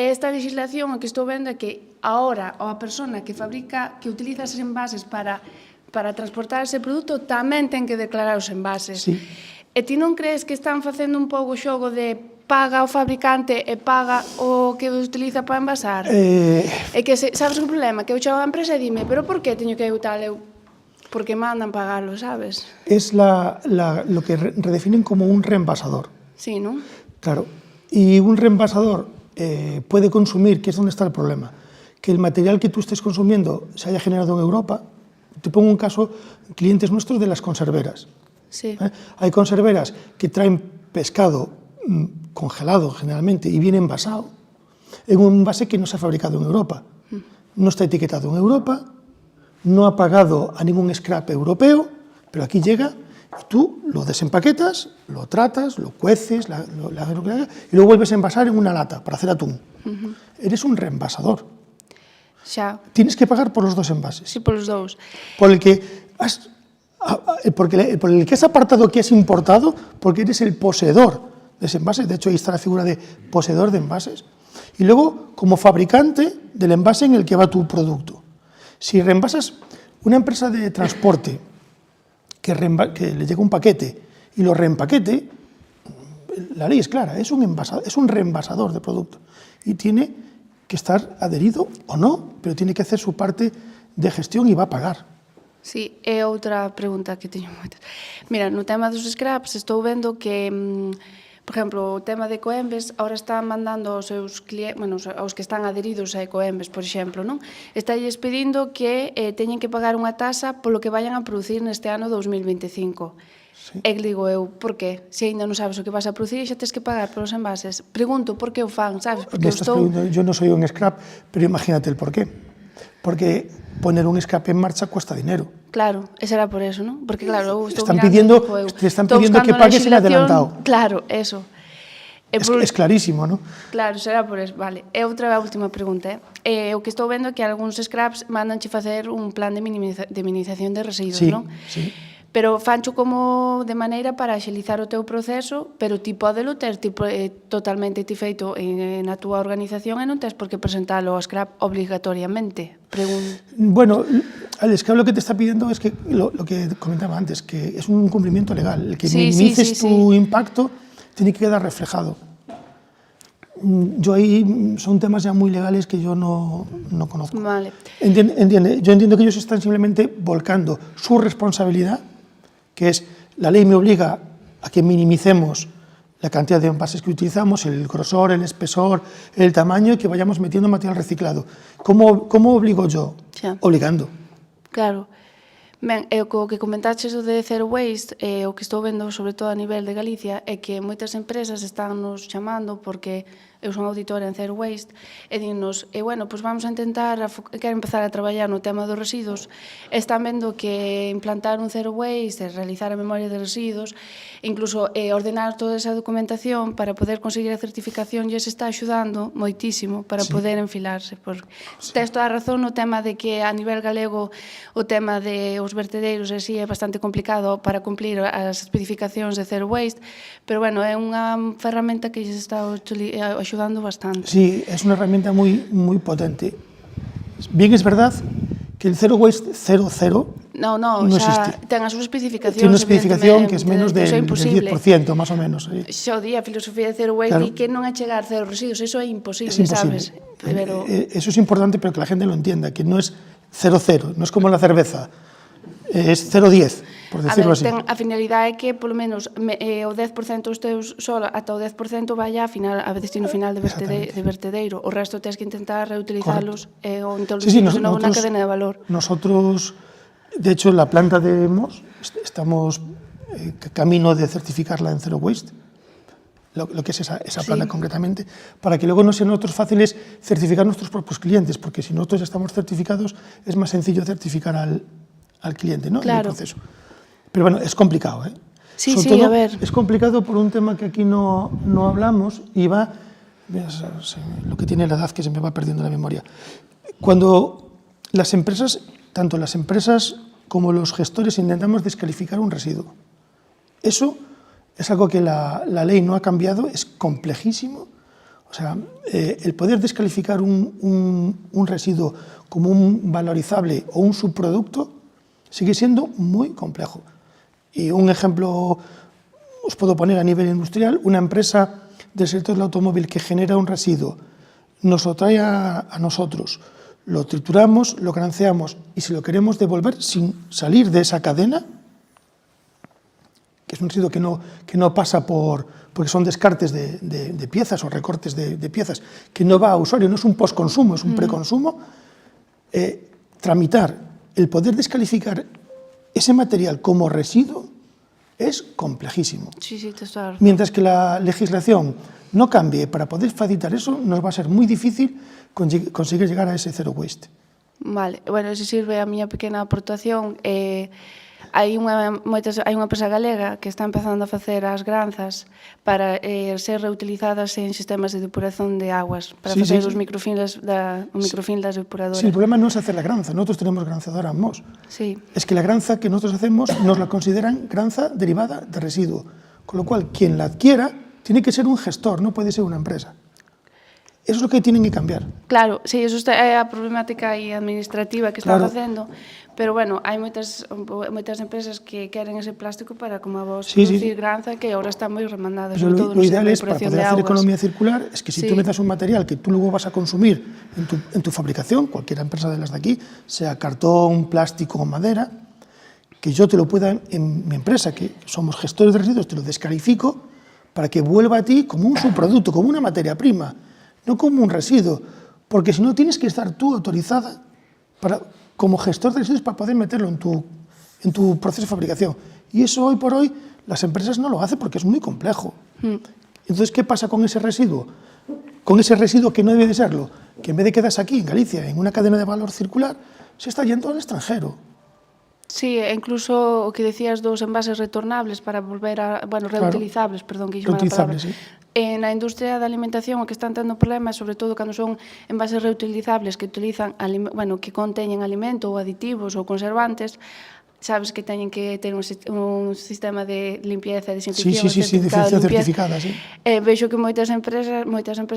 Esta legislación que estou vendo é que ahora a persona que fabrica, que utiliza eses envases para transportar ese produto tamén ten que declarar os envases. Sí. E ti non crees que están facendo un pouco o xogo de paga o fabricante e paga o que utiliza para envasar? E que, sabes o problema? Que eu chego á empresa e dime, pero por que teño que eu tal? Eu, porque mandan pagarlo, sabes? Es lo que redefinen como un reenvasador. Sí, non? Claro, y un reenvasador puede consumir, que es donde está el problema, que el material que tú estés consumiendo se haya generado en Europa. Te pongo un caso, clientes nuestros de las conserveras. Sí. Hay conserveras que traen pescado congelado generalmente y viene envasado en un envase que no se ha fabricado en Europa. No está etiquetado en Europa, no ha pagado a ningún scrap europeo, pero aquí llega y tú lo desempaquetas, lo tratas, lo cueces, y luego vuelves a envasar en una lata para hacer atún. Eres un reenvasador. Xa. Tienes que pagar por los dos envases. Sí, por los dous. Por el que has apartado, que has importado, porque eres el poseedor de ese envase. De hecho, ahí está la figura de poseedor de envases. Y luego, como fabricante del envase en el que va tu producto. Si reenvasas una empresa de transporte que le llega un paquete y lo reempaquete, la ley es clara, es un reenvasador de producto y tiene que estar adherido o no, pero tiene que hacer su parte de gestión y va a pagar. Sí, é outra pregunta que teño moitas. Mira, no tema dos scraps estou vendo que, por exemplo, o tema de Ecoembes ahora están mandando aos seus clientes, bueno, aos que están adheridos a Ecoembes, por exemplo, non? Estalles pedindo que teñen que pagar unha tasa polo que vayan a producir neste ano 2025. Sí. E digo eu, por qué? Se ainda non sabes o que vas a producir, xa tens que pagar pelos envases. Pregunto por que o fan, sabes? Porque yo no soy un scrap, pero imagínate el por qué. Porque poner un scrap en marcha cuesta dinero. Claro, ese era por eso, ¿no? Porque claro, te están pidiendo que pagues el adelantado. Claro, eso. Es clarísimo, non? Claro, será por eso, vale. E outra última pregunta, o que estou vendo é que algúns scraps mandanche facer un plan de minimización de residuos, Sí, non? sí. Pero fancho como de maneira para axilizar o teu proceso, pero ti podelo ter totalmente ti feito na túa organización e non tes por qué presentalo ao scrap obligatoriamente. Bueno, el scrap lo que te está pidiendo es que lo que comentaba antes, que es un cumplimiento legal. El que minimices tu impacto tiene que quedar reflejado. Yo ahí son temas ya muy legales que yo no conozco. Vale. Entiende, yo entiendo que ellos están simplemente volcando su responsabilidad, que es, la ley me obliga a que minimicemos la cantidad de envases que utilizamos, el grosor, el espesor, el tamaño, y que vayamos metiendo material reciclado. ¿Cómo obligo yo? Xa. Obligando. Claro. Ben, o que comentaches do de Zero Waste, o que estou vendo, sobre todo a nivel de Galicia, é que moitas empresas están nos chamando, porque eu son auditora en Zero Waste, e dinnos, bueno, pois vamos a intentar, quero empezar a traballar no tema dos residuos, están vendo que implantar un Zero Waste, realizar a memoria de residuos, incluso ordenar toda esa documentación para poder conseguir a certificación, lles está axudando moitísimo para poder enfilarse. Tes toda a razón no tema de que a nivel galego o tema de os vertedeiros así é bastante complicado para cumplir as especificacións de Zero Waste, pero bueno, é unha ferramenta que lles está axudando bastante. Sí, es una herramienta muy potente. Bien es verdad que el Zero Waste 00 no existe. Ten as súas especificacións. Tiene una especificación que es menos del 10%, más o menos. Xa o día a filosofía de Zero Waste di que non é chegar cero residuos, eso é imposible, sabes? Pero eso es importante, pero que la gente lo entienda, que no es 00, no es como la cerveza, es 0,10, por decirlo así. A finalidade é que, polo menos, o 10% dos teus solo, ata o 10% vaya a destino final de vertedeiro. O resto tens que intentar reutilizalos ou introducirlos de novo na cadena de valor. Nosotros, de hecho, en la planta de Mos, estamos camino de certificarla en Zero Waste, lo que es esa planta concretamente, para que luego no sean nosotros fáciles certificar nuestros propios clientes, porque si nosotros estamos certificados, es más sencillo certificar al cliente, ¿no? Claro. En el proceso. Pero bueno, es complicado, ¿eh? Sí, Sobre sí, todo, a ver. Es complicado por un tema que aquí no hablamos y va, lo que tiene la edad que se me va perdiendo la memoria. Cuando las empresas, tanto las empresas como los gestores, intentamos descalificar un residuo, eso es algo que la ley no ha cambiado, es complejísimo. O sea, el poder descalificar un residuo como un valorizable o un subproducto sigue siendo muy complejo. Y un ejemplo os puedo poner a nivel industrial, una empresa del sector del automóvil que genera un residuo, nos lo trae a nosotros, lo trituramos, lo granceamos y si lo queremos devolver sin salir de esa cadena, que es un residuo que no pasa porque son descartes de piezas o recortes de piezas, que no va a usuario, no es un postconsumo, es un preconsumo, tramitar, el poder descalificar ese material como residuo es complejísimo. Sí, claro. Mientras que la legislación no cambie para poder facilitar eso, nos va a ser muy difícil conseguir llegar a ese Zero Waste. Vale, bueno, se sirve a miña pequena aportación. Hai unha empresa galega que está empezando a facer as granzas para ser reutilizadas en sistemas de depuración de aguas, para facer os microfilms das depuradoras. Sí, el problema no es hacer la granza, nosotros tenemos granzadora MOS. Sí. Es que la granza que nosotros hacemos nos la consideran granza derivada de residuo, con lo cual quien la adquiera tiene que ser un gestor, no puede ser una empresa. Eso es lo que tienen que cambiar. Claro, sí, eso é a problemática administrativa que están facendo, pero bueno, hai moitas empresas que queren ese plástico para, como a vos, producir granza, que ahora está moi remandada, sobre todo lo no ideal sistema de es, para depuración poder de hacer aguas. economía circular, es que si tú metas un material que tú luego vas a consumir en tu fabricación, cualquier empresa de las de aquí, sea cartón, plástico o madera, que yo te lo pueda, en mi empresa, que somos gestores de residuos, te lo descalifico para que vuelva a ti como un subproducto, como una materia prima, no como un residuo, porque si no tienes que estar tú autorizada como gestor de residuos para poder meterlo en tu proceso de fabricación. Y eso hoy por hoy las empresas no lo hacen porque es muy complejo. Entonces, ¿qué pasa con ese residuo? Con ese residuo que no debe de serlo, que en vez de quedarse aquí en Galicia, en una cadena de valor circular, se está yendo al extranjero. Sí, e incluso o que decías dos envases retornables para volver a, bueno, reutilizables, perdón, que dixo a palabra. Reutilizables, sí. Na industria da alimentación o que están tendo problemas, sobre todo cando son envases reutilizables que utilizan, bueno, que conteñen alimento ou aditivos ou conservantes, sabes que teñen que ter un sistema de limpieza e desinfección, Sí, licencia certificada, sí. Vexo que moitas empresas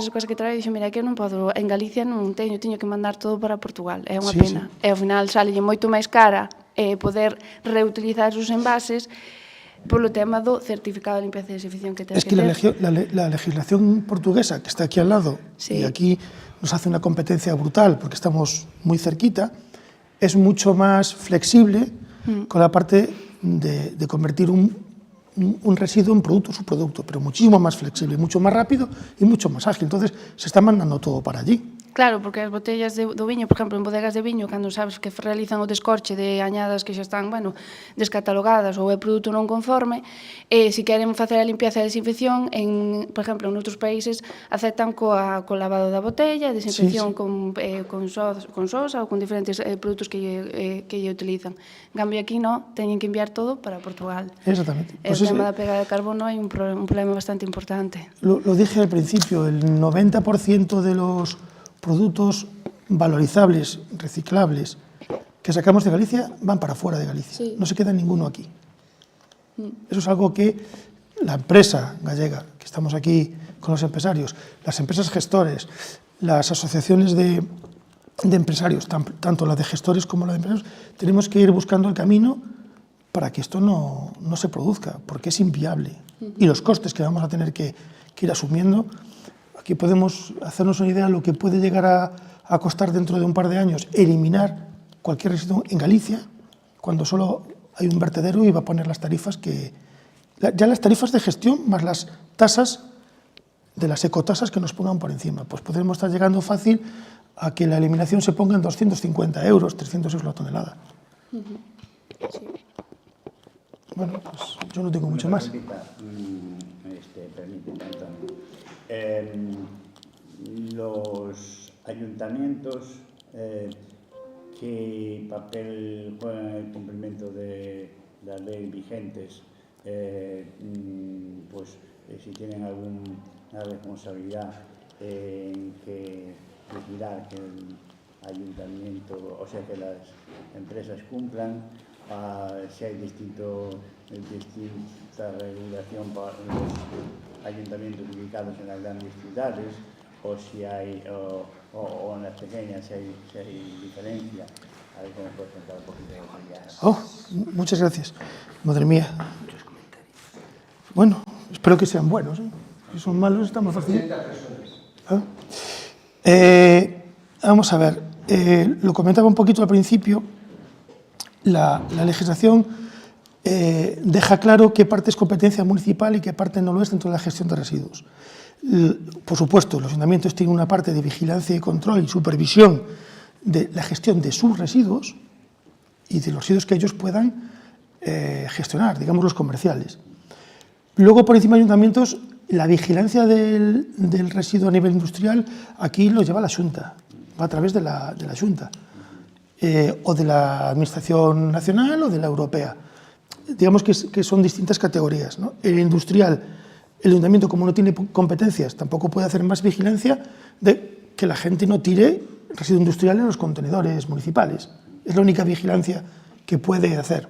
coas que traballo dixen, mira, que eu non podo, en Galicia non teño que mandar todo para Portugal, é unha pena. E ao final sale moito máis cara poder reutilizar os envases polo tema do certificado de limpieza e desinfección que ten Es que la legislación portuguesa, que está aquí al lado, y aquí nos hace una competencia brutal porque estamos muy cerquita, es mucho más flexible con la parte de convertir un residuo en producto o subproducto, pero muchísimo más flexible, mucho más rápido y mucho más ágil. Entonces, se está mandando todo para allí. Claro, porque as botellas do viño, por exemplo, en bodegas de viño, cando sabes que realizan o descorche de añadas que xa están, bueno, descatalogadas ou é produto non conforme, se queren facer a limpieza e desinfección, por exemplo, en outros países aceptan co lavado da botella, desinfección con sosa ou con diferentes produtos que lle utilizan. En cambio, aquí non, teñen que enviar todo para Portugal. Exactamente. El tema da pegada de carbono hai un problema bastante importante. Lo dije al principio, el 90% de los productos valorizables, reciclables, que sacamos de Galicia, van para fuera de Galicia. No se queda ninguno aquí. Eso es algo que la empresa gallega, que estamos aquí con los empresarios, las empresas gestores, las asociaciones de empresarios, tanto la de gestores como la de empresarios, tenemos que ir buscando el camino para que esto no se produzca, porque es inviable. Y los costes que vamos a tener que ir asumiendo. Aquí podemos hacernos una idea de lo que puede llegar a costar dentro de un par de años eliminar cualquier residuo en Galicia, cuando solo hay un vertedero y va a poner las tarifas ya las tarifas de gestión más las tasas de las ecotasas que nos pongan por encima. Pues podemos estar llegando fácil a que la eliminación se ponga en 250 euros, 300 euros la tonelada. Bueno, pues yo no tengo mucho más. Los ayuntamientos, ¿qué papel juegan en el cumplimiento de las leyes vigentes? Si tienen alguna responsabilidad en vigilar que el ayuntamiento, o sea, que las empresas cumplan, si hay distinta regulación para los ayuntamientos ubicados en las grandes ciudades, o si hay, o en las pequeñas, si hay diferencia. A ver cómo puedes contar un poquito de ellas. Muchas gracias. Madre mía. Bueno, espero que sean buenos. Si son malos, está más fácil. Vamos a ver. Lo comentaba un poquito al principio. La legislación deja claro qué parte es competencia municipal y qué parte no lo es dentro de la gestión de residuos. Por supuesto, los ayuntamientos tienen una parte de vigilancia y control y supervisión de la gestión de sus residuos y de los residuos que ellos puedan gestionar, digamos los comerciales. Luego, por encima de ayuntamientos, la vigilancia del residuo a nivel industrial, aquí lo lleva la Xunta, va a través de la Xunta, o de la Administración Nacional o de la Europea. Digamos que son distintas categorías, ¿no? El industrial, el ayuntamiento, como no tiene competencias, tampoco puede hacer más vigilancia de que la gente no tire residuo industrial en los contenedores municipales. Es la única vigilancia que puede hacer.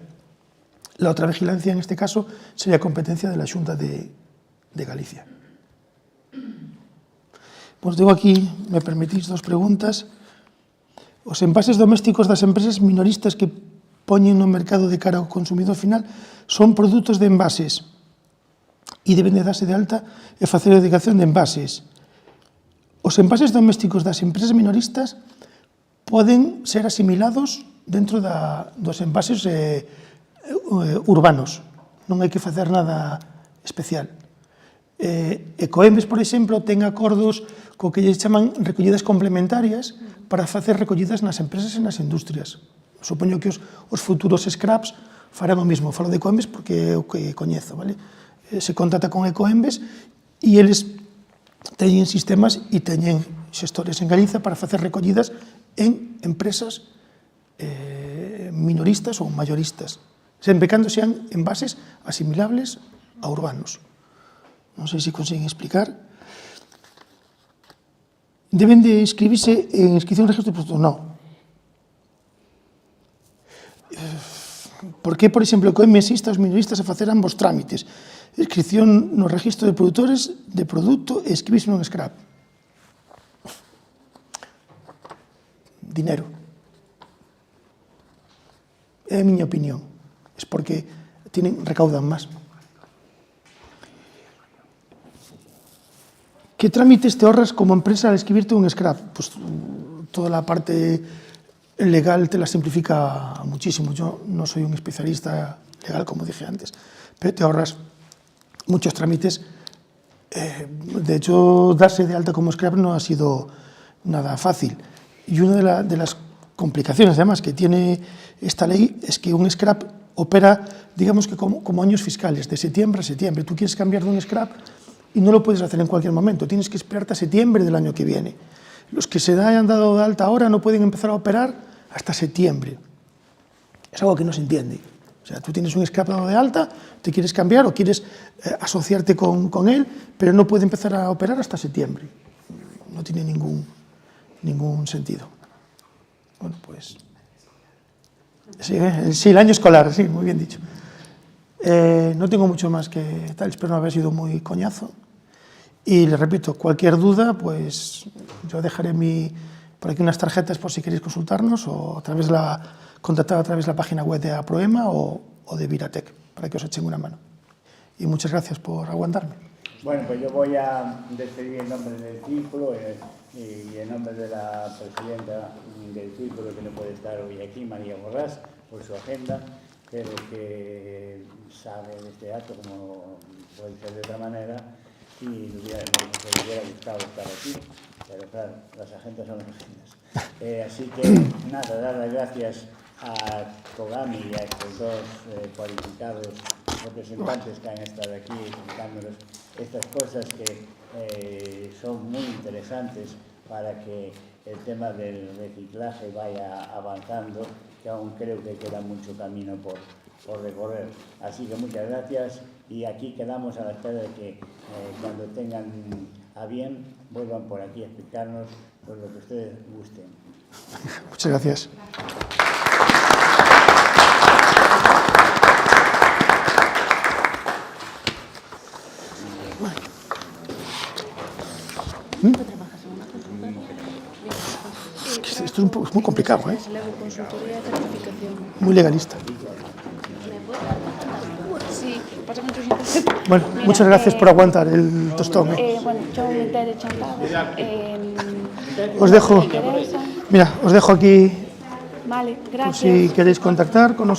La otra vigilancia, en este caso, sería competencia de la Xunta de Galicia. Pues tengo aquí, me permitís, dos preguntas. Os envases domésticos das empresas minoristas que poñen no mercado de cara ao consumidor final son produtos de envases e deben de darse de alta e facer a dedicación de envases. Os envases domésticos das empresas minoristas poden ser asimilados dentro dos envases urbanos. Non hai que facer nada especial. Ecoembes, por exemplo, ten acordos co que lle chaman recollidas complementarias para facer recollidas nas empresas e nas industrias. Supoño que os futuros scraps farán o mismo. Falo de Ecoembes porque é o que coñezo, vale? Se contata con Ecoembes e eles teñen sistemas e teñen xestores en Galiza para facer recollidas en empresas minoristas ou mayoristas, sempre cando sean envases asimilables a urbanos. Non sei se consiguen explicar. Deben de inscribirse en inscripción en registro de productos? No. Por que, por exemplo, que me exista os minoristas a facer ambos trámites? Inscripción no registro de produtores de produto e inscribirse nun scrap. Dinero. É a miña opinión. Es porque recaudan máis. ¿Qué trámites te ahorras como empresa al escribirte un scrap? Pues toda la parte legal te la simplifica muchísimo. Yo no soy un especialista legal, como dije antes, pero te ahorras muchos trámites. De hecho, darse de alta como scrap no ha sido nada fácil. Y una de las complicaciones, además, que tiene esta ley es que un scrap opera, digamos que como años fiscales, de septiembre a septiembre. Tú quieres cambiar de un scrap y no lo puedes hacer en cualquier momento, tienes que esperarte a septiembre del año que viene. Los que se hayan dado de alta ahora no pueden empezar a operar hasta septiembre. Es algo que no se entiende. O sea, tú tienes un scrap dado de alta, te quieres cambiar o quieres asociarte con él, pero no puede empezar a operar hasta septiembre. No tiene ningún sentido. Bueno, pues... Sí, el año escolar, sí, muy bien dicho. No tengo mucho más que tal, espero no haber sido muy coñazo. Y les repito, cualquier duda, pues yo dejaré por aquí unas tarjetas por si queréis consultarnos o contactar a través de la página web de Aproema o de Viratec, para que os echen una mano. Y muchas gracias por aguantarme. Bueno, pues yo voy a despedir en nombre del círculo y en nombre de la presidenta del círculo, que no puede estar hoy aquí, María Borrás, por su agenda, pero que sabe de este acto como puede ser de otra manera y me hubiera gustado estar aquí, pero claro, las agendas son las agendas. Así que nada, dar las gracias a Kogami y a estos dos cualificados representantes que han estado aquí explicándonos estas cosas que son muy interesantes para que el tema del reciclaje vaya avanzando, que aún creo que queda mucho camino por recorrer. Así que muchas gracias y aquí quedamos a la espera de que cuando tengan a bien vuelvan por aquí a explicarnos pues, lo que ustedes gusten. Muchas gracias. Esto es muy complicado, ¿eh? Muy legalista. Sí, pasa mucho sin... Bueno, muchas gracias por aguantar el tostón. Bueno, yo me enteré chantada. Os dejo, mira, os dejo aquí Vale, por gracias. si queréis contactar con nosotros.